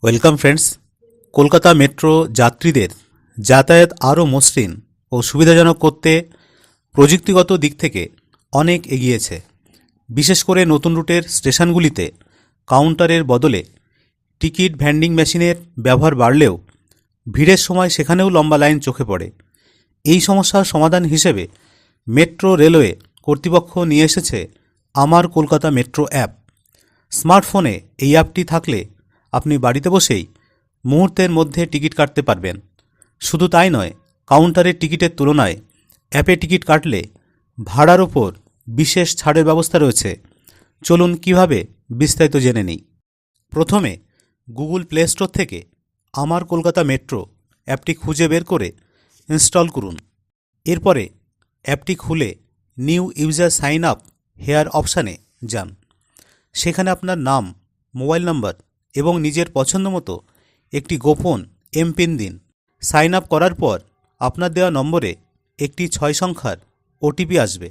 Welcome friends. Kolkata metro যাত্রীদের যাতায়াত আরও মসৃণ ও সুবিধাজনক করতে প্রযুক্তিগত দিক থেকে অনেক এগিয়েছে। বিশেষ করে নতুন রুটের স্টেশনগুলিতে কাউন্টারের বদলে টিকিট ভেন্ডিং মেশিনের ব্যবহার বাড়লেও ভিড়ের সময় সেখানেও লম্বা লাইন চোখে পড়ে। এই সমস্যার সমাধান হিসেবে মেট্রো রেলওয়ে কর্তৃপক্ষ নিয়ে এসেছে আমার কলকাতা মেট্রো অ্যাপ। স্মার্টফোনে এই অ্যাপটি থাকলে আপনি বাড়িতে বসেই মুহূর্তের মধ্যে টিকিট কাটতে পারবেন। শুধু তাই নয়, কাউন্টারের টিকিটের তুলনায় অ্যাপে টিকিট কাটলে ভাড়ার ওপর বিশেষ ছাড়ের ব্যবস্থা রয়েছে। চলুন কিভাবে বিস্তারিত জেনে নিই। প্রথমে গুগল প্লে স্টোর থেকে আমার কলকাতা মেট্রো অ্যাপটি খুঁজে বের করে ইনস্টল করুন। এরপরে অ্যাপটি খুলে new user sign up here অপশানে যান। সেখানে আপনার নাম, মোবাইল নাম্বার এবং নিজের পছন্দ মতো একটি গোপন এমপিন দিন। সাইন আপ করার পর আপনার দেওয়া নম্বরে একটি 6 সংখ্যার ওটিপি আসবে।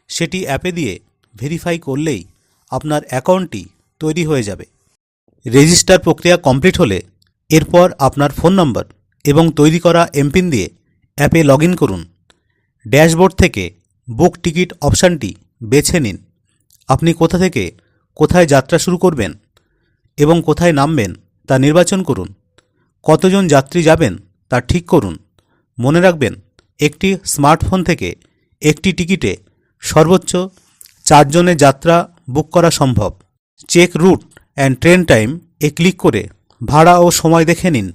সেটি অ্যাপে দিয়ে ভেরিফাই করলেই আপনার অ্যাকাউন্টটি তৈরি হয়ে যাবে। রেজিস্টার প্রক্রিয়া কমপ্লিট হলে এরপর আপনার ফোন নম্বর এবং তৈরি করা এমপিন দিয়ে অ্যাপে লগ ইন করুন। ড্যাশবোর্ড থেকে বুক টিকিট অপশানটি বেছে নিন। আপনি কোথা থেকে কোথায় যাত্রা শুরু করবেন এবং কোথায় নামবেন তা নির্বাচন করুন। কতজন যাত্রী যাবেন তা ঠিক করুন। মনে রাখবেন, একটি স্মার্টফোন থেকে একটি টিকিটে সর্বোচ্চ 4 জনের যাত্রা বুক করা সম্ভব। Check route and train time এ ক্লিক করে ভাড়া ও সময় দেখে নিন।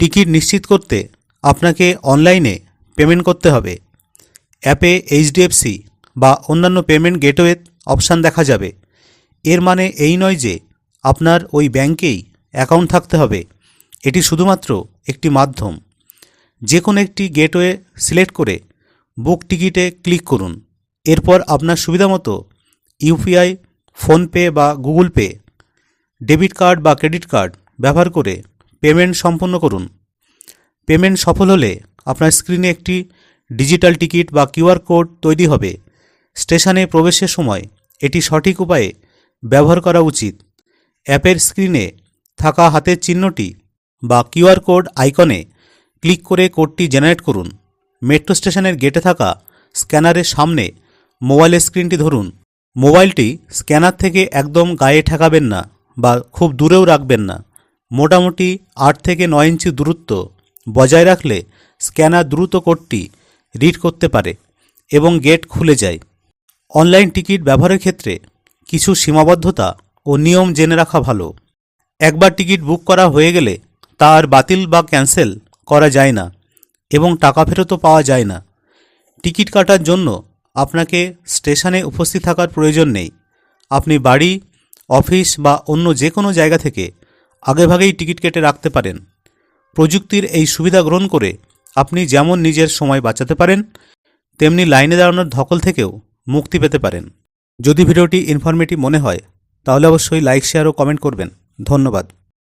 টিকিট নিশ্চিত করতে আপনাকে অনলাইনে পেমেন্ট করতে হবে। অ্যাপে এইচডিএফসি বা অন্যান্য পেমেন্ট গেটওয়ে অপশান দেখা যাবে। এর মানে এই নয় যে আপনার ওই ব্যাংকেই অ্যাকাউন্ট থাকতে হবে। এটি শুধুমাত্র একটি মাধ্যম। যে কোনো একটি গেটওয়ে সিলেক্ট করে বুক টিকিটে ক্লিক করুন। এরপর আপনার সুবিধামতো ইউপিআই, ফোনপে বা গুগল পে, ডেবিট কার্ড বা ক্রেডিট কার্ড ব্যবহার করে পেমেন্ট সম্পন্ন করুন। পেমেন্ট সফল হলে আপনার স্ক্রিনে একটি ডিজিটাল টিকিট বা কিউআর কোড তৈরি হবে। স্টেশনে প্রবেশের সময় এটি সঠিক উপায়ে ব্যবহার করা উচিত। অ্যাপের স্ক্রিনে থাকা হাতের চিহ্নটি বা কিউআর কোড আইকনে ক্লিক করে কোডটি জেনারেট করুন। মেট্রো স্টেশনের গেটে থাকা স্ক্যানারের সামনে মোবাইলের স্ক্রিনটি ধরুন। মোবাইলটি স্ক্যানার থেকে একদম গায়ে ঠেকাবেন না বা খুব দূরেও রাখবেন না। মোটামুটি 8 থেকে 9 ইঞ্চি দূরত্ব বজায় রাখলে স্ক্যানার দ্রুত কোডটি রিড করতে পারে এবং গেট খুলে যায়। অনলাইন টিকিট ব্যবহারের ক্ষেত্রে কিছু সীমাবদ্ধতা ও নিয়ম জেনে রাখা ভালো। একবার টিকিট বুক করা হয়ে গেলে তা আর বাতিল বা ক্যান্সেল করা যায় না এবং টাকা ফেরতও পাওয়া যায় না। টিকিট কাটার জন্য আপনাকে স্টেশনে উপস্থিত থাকার প্রয়োজন নেই। আপনি বাড়ি, অফিস বা অন্য যে কোনো জায়গা থেকে আগেভাগেই টিকিট কেটে রাখতে পারেন। প্রযুক্তির এই সুবিধা গ্রহণ করে আপনি যেমন নিজের সময় বাঁচাতে পারেন, তেমনি লাইনে দাঁড়ানোর ধকল থেকেও মুক্তি পেতে পারেন। যদি ভিডিওটি ইনফরমেটিভ মনে হয় তাহলে অবশ্যই লাইক, শেয়ার ও কমেন্ট করবেন। ধন্যবাদ।